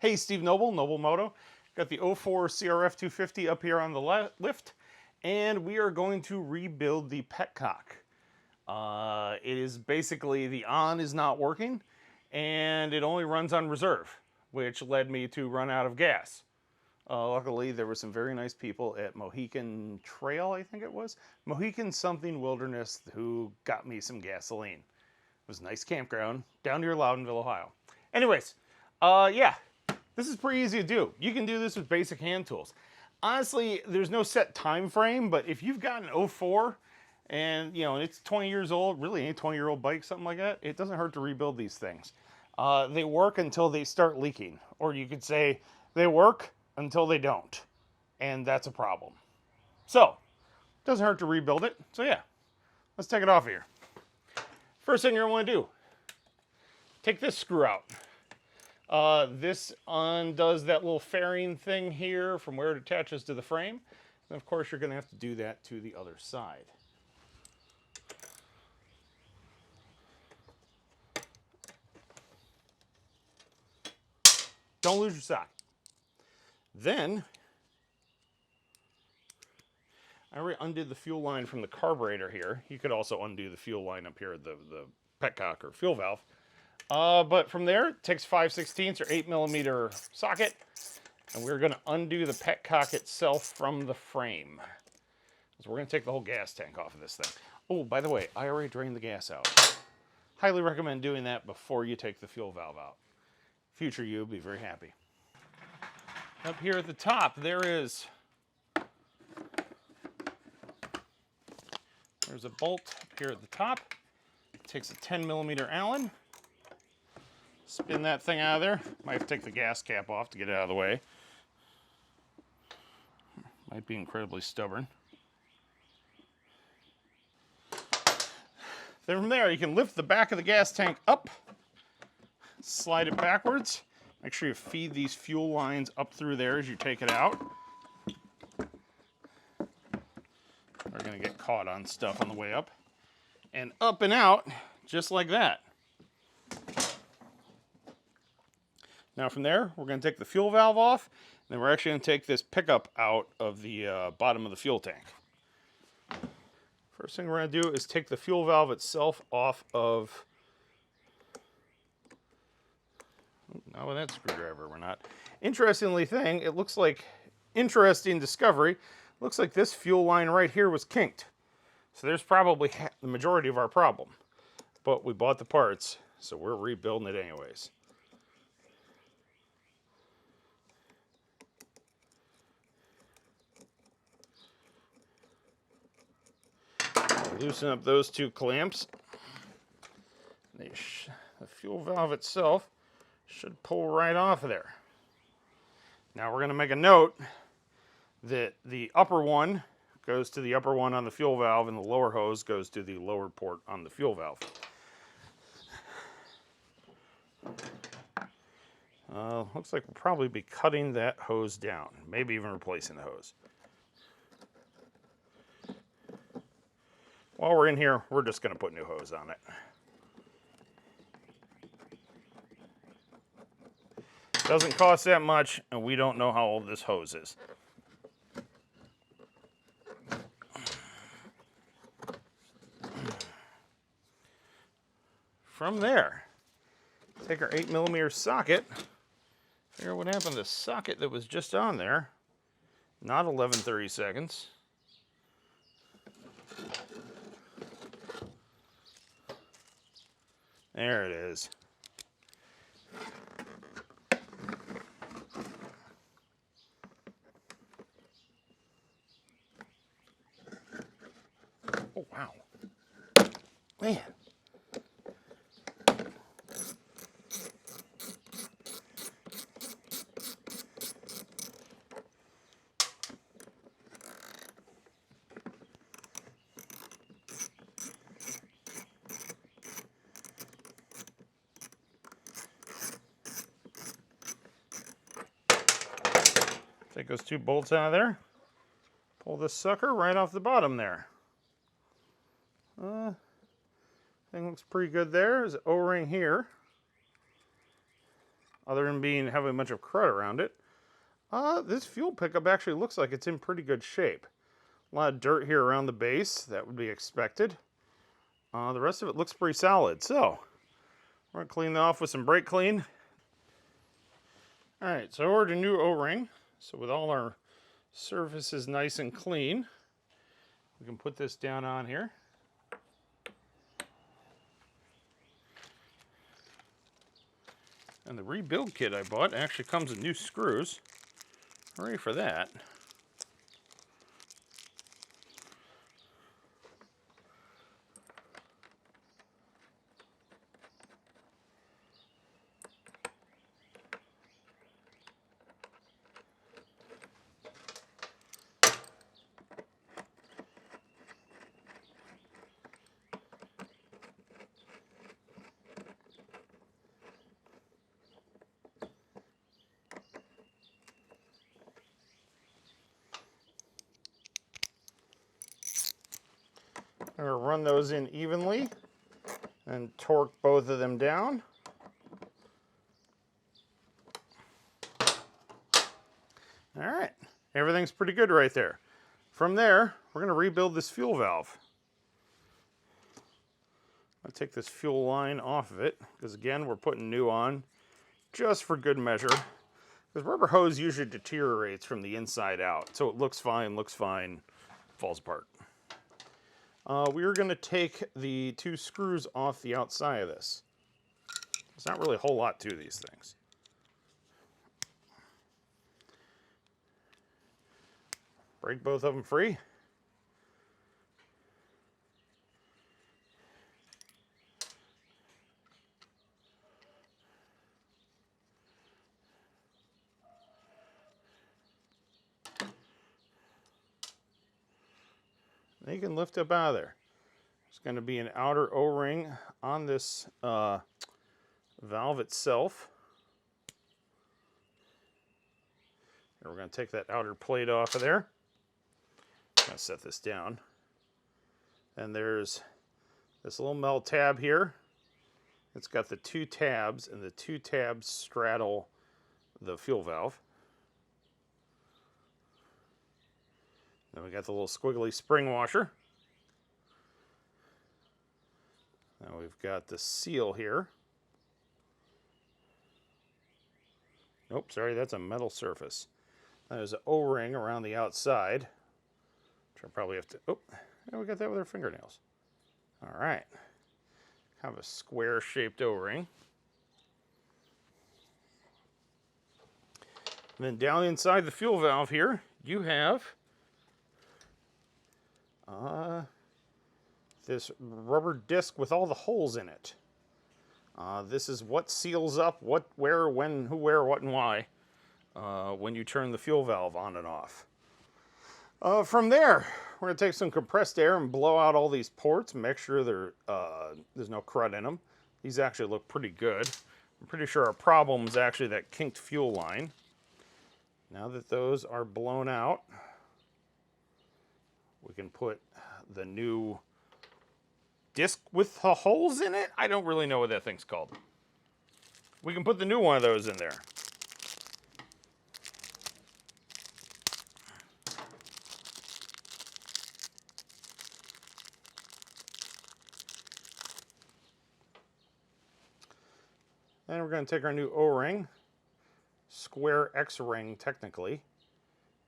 Hey, Steve Knoble, Knoble Moto. Got the 04 CRF250 up here on the lift, and we are going to rebuild the Petcock. It is basically the on is not working, and it only runs on reserve, which led me to run out of gas. Luckily, there were some very nice people at Mohican Trail, I think it was, Mohican something Wilderness, who got me some gasoline. It was a nice campground down near Loudonville, Ohio. Anyways, yeah. This is pretty easy to do. You can do this with basic hand tools. Honestly, there's no set time frame, but if you've got an 04 and it's 20 years old, really any 20-year-old bike, something like that, it doesn't hurt to rebuild these things. They work until they start leaking, or you could say they work until they don't, and that's a problem. So, it doesn't hurt to rebuild it. So yeah, let's take it off here. First thing you're going to want to do, take this screw out. This undoes that little fairing thing here from where it attaches to the frame. And of course, you're going to have to do that to the other side. Don't lose your sock. Then, I already undid the fuel line from the carburetor here. You could also undo the fuel line up here at the petcock or fuel valve. But from there, it takes 5/16 or 8mm socket, and we're going to undo the petcock itself from the frame. So we're going to take the whole gas tank off of this thing. Oh, by the way, I already drained the gas out. Highly recommend doing that before you take the fuel valve out. Future you will be very happy. Up here at the top, there's a bolt up here at the top. It takes a 10mm Allen. Spin that thing out of there. Might have to take the gas cap off to get it out of the way. Might be incredibly stubborn. Then from there, you can lift the back of the gas tank up, slide it backwards. Make sure you feed these fuel lines up through there as you take it out. They're going to get caught on stuff on the way up. And up and out, just like that. Now from there, we're going to take the fuel valve off, and then we're actually going to take this pickup out of the bottom of the fuel tank. First thing we're going to do is take the fuel valve itself off of... Not with that screwdriver, we're not. Interestingly thing, it looks like, interesting discovery, looks like this fuel line right here was kinked. So there's probably the majority of our problem. But we bought the parts, so we're rebuilding it anyways. Loosen up those two clamps. The fuel valve itself should pull right off of there. Now we're going to make a note that the upper one goes to the upper one on the fuel valve, and the lower hose goes to the lower port on the fuel valve. Looks like we'll probably be cutting that hose down, maybe even replacing the hose. While we're in here, we're just going to put new hose on it. Doesn't cost that much, and we don't know how old this hose is. From there, take our 8mm socket, figure out what happened to the socket that was just on there, not 11/32. There it is. Oh, wow. Man. Take those two bolts out of there. Pull this sucker right off the bottom there. Thing looks pretty good there. There's an O-ring here. other than having a bunch of crud around it. This fuel pickup actually looks like it's in pretty good shape. A lot of dirt here around the base, that would be expected. The rest of it looks pretty solid, so we're going to clean that off with some brake clean. Alright, so I ordered a new O-ring, so with all our surfaces nice and clean, we can put this down on here. And the rebuild kit I bought actually comes with new screws. Hooray for that. I'm going to run those in evenly and torque both of them down. All right, everything's pretty good right there. From there, we're going to rebuild this fuel valve. I'll take this fuel line off of it because, again, we're putting new on just for good measure. Because rubber hose usually deteriorates from the inside out, so it looks fine, falls apart. We're going to take the 2 screws off the outside of this. There's not really a whole lot to these things. Break both of them free. Then you can lift up out of there. There's going to be an outer O-ring on this valve itself. And we're going to take that outer plate off of there. I'm going to set this down. And there's this little metal tab here. It's got the 2 tabs, and the 2 tabs straddle the fuel valve. Then we got the little squiggly spring washer. Now we've got the seal here. Nope, sorry, that's a metal surface. There's an O-ring around the outside, which I probably have to, oh, yeah, we got that with our fingernails. All right, have a square-shaped O-ring. And then down inside the fuel valve here, you have this rubber disc with all the holes in it. This is what seals up what, where, when, who, where, what, and why when you turn the fuel valve on and off. From there, we're going to take some compressed air and blow out all these ports and make sure there's no crud in them. These actually look pretty good. I'm pretty sure our problem is actually that kinked fuel line. Now that those are blown out, we can put the new disc with the holes in it. I don't really know what that thing's called. We can put the new one of those in there. Then we're going to take our new O-ring, square X-ring technically,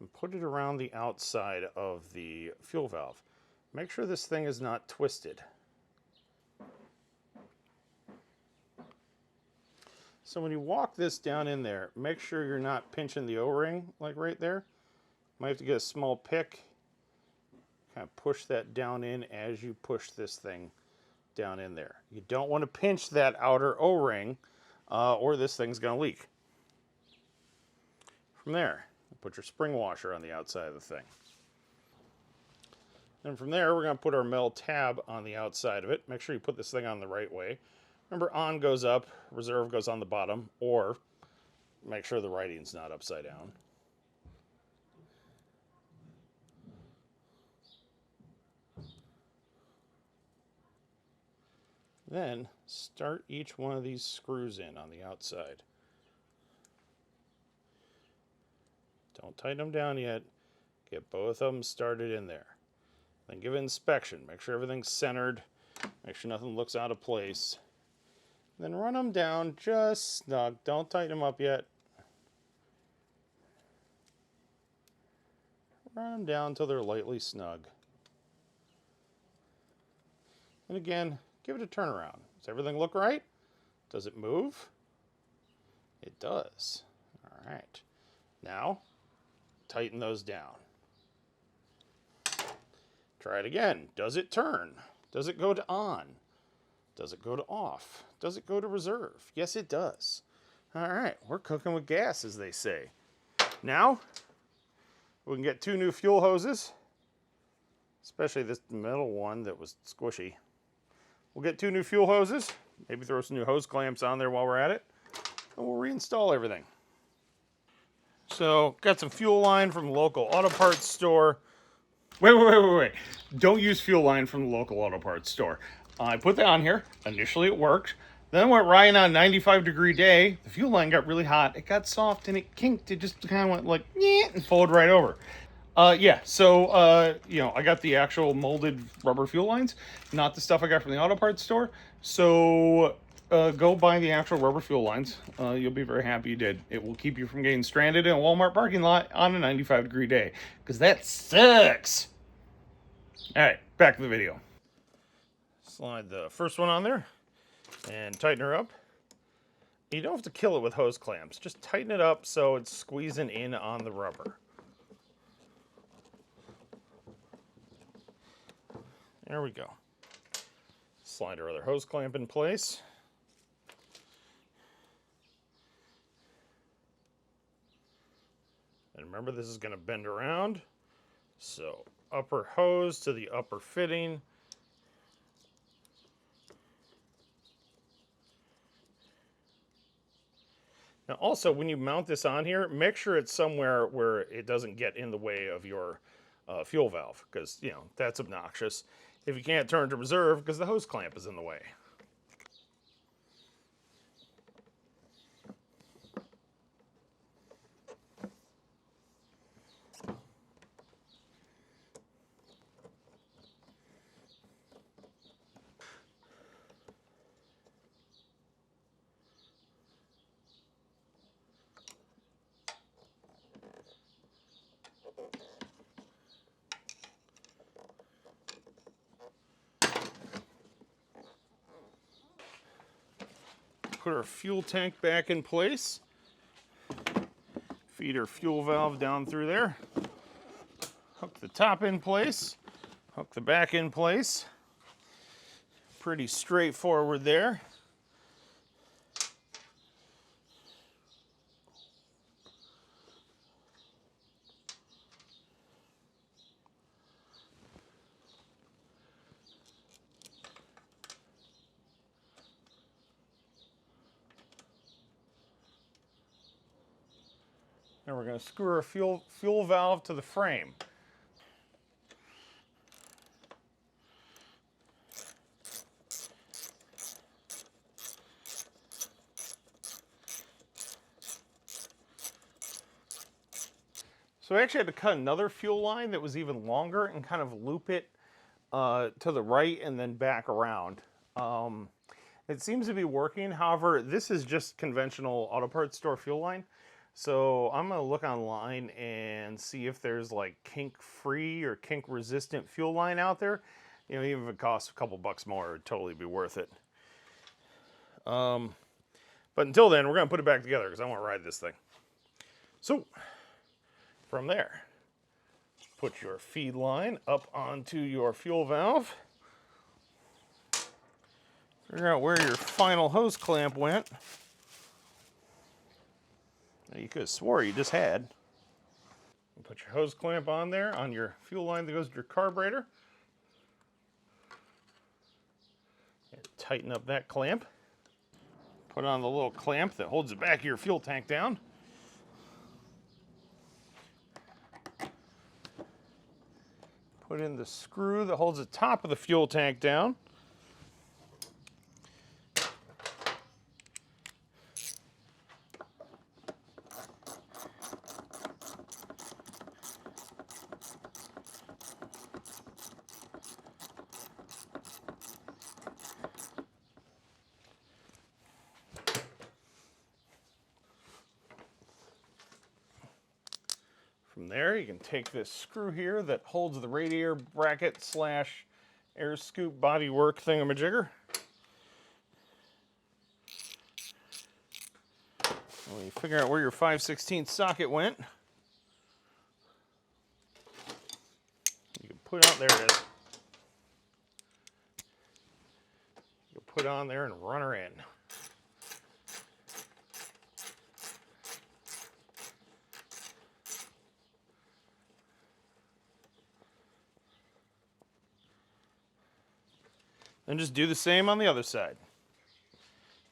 and put it around the outside of the fuel valve. Make sure this thing is not twisted. So when you walk this down in there, make sure you're not pinching the O-ring like right there. Might have to get a small pick, kind of push that down in as you push this thing down in there. You don't want to pinch that outer O-ring or this thing's going to leak. From there, put your spring washer on the outside of the thing. And from there, we're going to put our metal tab on the outside of it. Make sure you put this thing on the right way. Remember, on goes up, reserve goes on the bottom, or make sure the writing's not upside down. Then start each one of these screws in on the outside. Don't tighten them down yet. Get both of them started in there. Then give it inspection. Make sure everything's centered. Make sure nothing looks out of place. Then run them down just snug. Don't tighten them up yet. Run them down until they're lightly snug. And again, give it a turnaround. Does everything look right? Does it move? It does. All right. Now, tighten those down. Try it again. Does it turn? Does it go to on? Does it go to off? Does it go to reserve? Yes, it does. All right, we're cooking with gas, as they say. Now, we can get 2 new fuel hoses, especially this metal one that was squishy. We'll get 2 new fuel hoses, maybe throw some new hose clamps on there while we're at it, and we'll reinstall everything. So, got some fuel line from the local auto parts store. Wait. Don't use fuel line from the local auto parts store. I put that on here. Initially it worked. Then went riding on a 95-degree day. The fuel line got really hot. It got soft and it kinked. It just kind of went like, yeah, and folded right over. You know, I got the actual molded rubber fuel lines, not the stuff I got from the auto parts store. So go buy the actual rubber fuel lines. You'll be very happy you did. It will keep you from getting stranded in a Walmart parking lot on a 95-degree day, because that sucks. All right, back to the video. Slide the first one on there and tighten her up. You don't have to kill it with hose clamps. Just tighten it up so it's squeezing in on the rubber. There we go. Slide our other hose clamp in place. And remember, this is going to bend around. So upper hose to the upper fitting. Now also, when you mount this on here, make sure it's somewhere where it doesn't get in the way of your fuel valve, because, you know, that's obnoxious. If you can't turn to reserve, because the hose clamp is in the way. Put our fuel tank back in place. Feed our fuel valve down through there. Hook the top in place. Hook the back in place. Pretty straightforward there. And we're going to screw our fuel valve to the frame. So I actually had to cut another fuel line that was even longer and kind of loop it to the right and then back around. It seems to be working. However, this is just conventional auto parts store fuel line. So I'm going to look online and see if there's like kink-free or kink-resistant fuel line out there. You know, even if it costs a couple bucks more, it'd totally be worth it. But until then, we're going to put it back together because I want to ride this thing. So, from there, put your feed line up onto your fuel valve. Figure out where your final hose clamp went. You could have swore you just had. Put your hose clamp on there on your fuel line that goes to your carburetor. And tighten up that clamp. Put on the little clamp that holds the back of your fuel tank down. Put in the screw that holds the top of the fuel tank down. From there, you can take this screw here that holds the radiator bracket slash air scoop bodywork thingamajigger. When you figure out where your 5/16 socket went, you can put out, there it is. You can put on there and run her in. Then just do the same on the other side.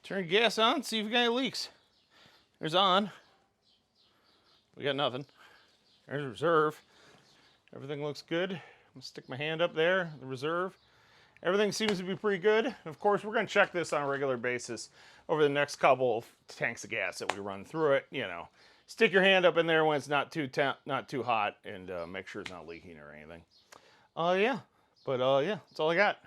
Turn gas on, see if you got any leaks. There's on. We got nothing. There's reserve. Everything looks good. I'm gonna stick my hand up there, the reserve. Everything seems to be pretty good. And of course, we're gonna check this on a regular basis over the next couple of tanks of gas that we run through it. You know, stick your hand up in there when it's not too hot, and make sure it's not leaking or anything. Yeah, but yeah, that's all I got.